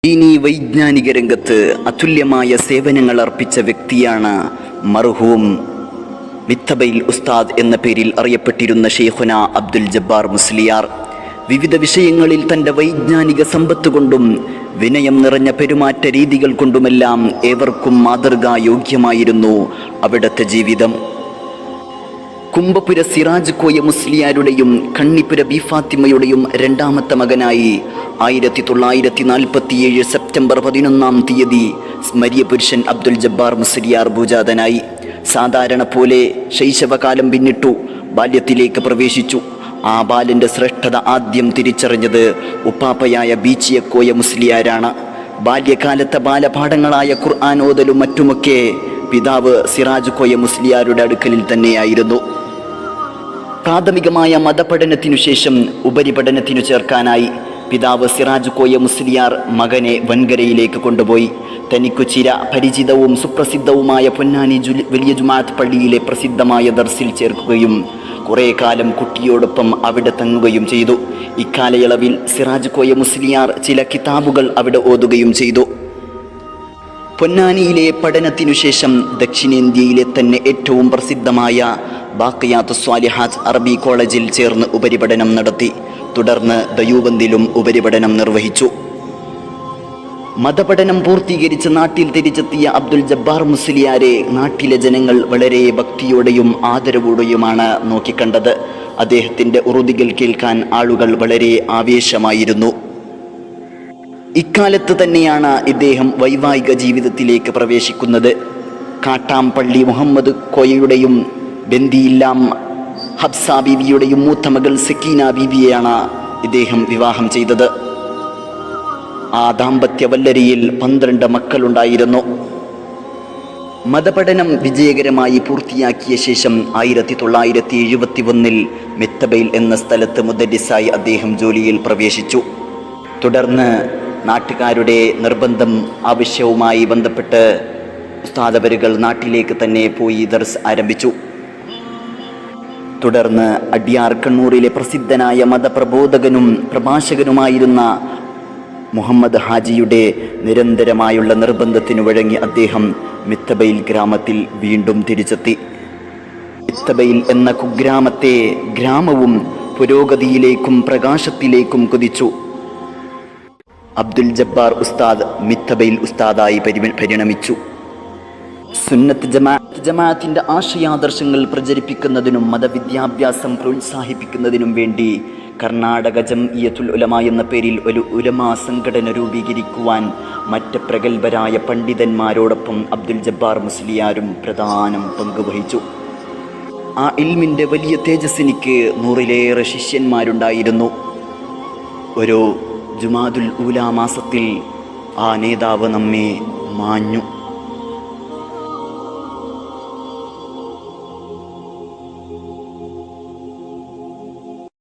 ഇനി വൈജ്ഞാനിക രംഗത്ത് അതുല്യമായ സേവനങ്ങൾ അർപ്പിച്ച വ്യക്തിയാണ് മർഹൂം മിത്തബൈൽ ഉസ്താദ് എന്ന പേരിൽ അറിയപ്പെട്ടിരുന്ന ഷെയ്ഖുന അബ്ദുൽ ജബ്ബാർ മുസ്ലിയാർ. വിവിധ വിഷയങ്ങളിൽ തൻ്റെ വൈജ്ഞാനിക സമ്പത്ത് കൊണ്ടും വിനയം നിറഞ്ഞ പെരുമാറ്റ രീതികൾ കൊണ്ടുമെല്ലാം ഏവർക്കും മാതൃകായോഗ്യമായിരുന്നു അവിടുത്തെ ജീവിതം. കുമ്പപുര സിറാജ് കോയ മുസ്ലിയാരുടെയും കണ്ണിപ്പുര ബി ഫാത്തിമയുടെയും രണ്ടാമത്തെ മകനായി 1947 സെപ്റ്റംബർ 11 സ്മരിയ പുരുഷൻ അബ്ദുൽ ജബ്ബാർ മുസ്ലിയാർ ഭൂജാതനായി. സാധാരണ പോലെ ശൈശവകാലം പിന്നിട്ടു, ബാല്യത്തിലേക്ക് പ്രവേശിച്ചു. ആ ബാലന്റെ ശ്രേഷ്ഠത ആദ്യം തിരിച്ചറിഞ്ഞത് ഉപ്പാപ്പയായ ബീച്ചിയക്കോയ മുസ്ലിയാരാണ്. ബാല്യകാലത്തെ ബാലപാഠങ്ങളായ ഖുർആൻ ഓതലും മറ്റുമൊക്കെ പിതാവ് സിറാജ് കോയ മുസ്ലിയാരുടെ അടുക്കലിൽ തന്നെയായിരുന്നു. പ്രാഥമികമായ മതപഠനത്തിനു ശേഷം ഉപരിപഠനത്തിനു ചേർക്കാനായി പിതാവ് സിറാജ് കോയ മുസ്ലിയാർ മകനെ വൻകരയിലേക്ക് കൊണ്ടുപോയി. തനിക്കു ചിര പരിചിതവും സുപ്രസിദ്ധവുമായ പൊന്നാനി വലിയ ജുമാഅത്ത് പള്ളിയിലെ പ്രസിദ്ധമായ ദർസിൽ ചേർക്കുകയും കുറേ കാലം കുട്ടിയോടൊപ്പം അവിടെ തങ്ങുകയും ചെയ്തു. ഇക്കാലയളവിൽ സിറാജ് കോയ മുസ്ലിയാർ ചില കിതാബുകൾ അവിടെ ഓതുകയും ചെയ്തു. പൊന്നാനിയിലെ പഠനത്തിനു ശേഷം ദക്ഷിണേന്ത്യയിലെ തന്നെ ഏറ്റവും പ്രസിദ്ധമായ ബാഖിയാത്തു സ്വാലിഹാത്ത് അറബി കോളേജിൽ ചേർന്ന് ഉപരിപഠനം നടത്തി. തുടർന്ന് ദയൂബന്ദിലും ഉപരിപഠനം നിർവഹിച്ചു. മതപഠനം പൂർത്തീകരിച്ച് നാട്ടിൽ തിരിച്ചെത്തിയ അബ്ദുൽ ജബ്ബാർ മുസ്ലിയാരെ നാട്ടിലെ ജനങ്ങൾ വളരെ ഭക്തിയോടെയും ആദരവോടെയുമാണ് നോക്കിക്കണ്ടത്. അദ്ദേഹത്തിൻ്റെ ഉറുദികൾ കേൾക്കാൻ ആളുകൾ വളരെ ആവേശമായിരുന്നു. ഇക്കാലത്ത് തന്നെയാണ് ഇദ്ദേഹം വൈവാഹിക ജീവിതത്തിലേക്ക് പ്രവേശിക്കുന്നത്. കാട്ടാംപള്ളി മുഹമ്മദ് കോയയുടെയും ബന്ദിയില്ലാം ഹബ്സ ബീവിയുടെയും മൂത്ത മകൾ സക്കീന ബീവിയെയാണ് ഇദ്ദേഹം വിവാഹം ചെയ്തത്. ആ ദാമ്പത്യ വല്ലരിയിൽ 12 മക്കളുണ്ടായിരുന്നു. മതപഠനം വിജയകരമായി പൂർത്തിയാക്കിയ ശേഷം 1971 മിത്തബൈൽ എന്ന സ്ഥലത്ത് മുദരിസായി അദ്ദേഹം ജോലിയിൽ പ്രവേശിച്ചു. തുടർന്ന് നാട്ടുകാരുടെ നിർബന്ധം ആവശ്യവുമായി ബന്ധപ്പെട്ട് ഉസ്താദവരുകൾ നാട്ടിലേക്ക് തന്നെ പോയി ദർസ് ആരംഭിച്ചു. തുടർന്ന് അടിയാർ കണ്ണൂരിലെ പ്രസിദ്ധനായ മതപ്രബോധകനും പ്രഭാഷകനുമായിരുന്ന മുഹമ്മദ് ഹാജിയുടെ നിരന്തരമായുള്ള നിർബന്ധത്തിനു വഴങ്ങി അദ്ദേഹം മിത്തബൈൽ ഗ്രാമത്തിൽ വീണ്ടും തിരിച്ചെത്തി. മിത്തബൈൽ എന്ന കുഗ്രാമത്തെ ഗ്രാമവും പുരോഗതിയിലേക്കും പ്രകാശത്തിലേക്കും കുതിച്ചു. അബ്ദുൽ ജബ്ബാർ ഉസ്താദ് മിത്തബൈൽ ഉസ്താദായി പരിണമിച്ചു. സുന്നത്ത് ജമാഅത്തിന്റെ ആശയാദർശങ്ങൾ പ്രചരിപ്പിക്കുന്നതിനും മതവിദ്യാഭ്യാസം പ്രോത്സാഹിപ്പിക്കുന്നതിനും വേണ്ടി കർണാടക ജംഇയ്യത്തുൽ ഉലമ എന്ന പേരിൽ ഒരു ഉലമാ സംഘടന രൂപീകരിക്കുവാൻ മറ്റ് പ്രഗത്ഭരായ പണ്ഡിതന്മാരോടൊപ്പം അബ്ദുൽ ജബ്ബാർ മുസ്ലിയാരും പ്രധാനം പങ്കുവഹിച്ചു. ആ ഇൽമിൻ്റെ വലിയ തേജസ്സിനിക്ക് 100-ലേറെ ശിഷ്യന്മാരുണ്ടായിരുന്നു. ഒരു ജുമാദുൽ ഊല മാസത്തിൽ ആ നേതാവ് നമ്മെ മാഞ്ഞു.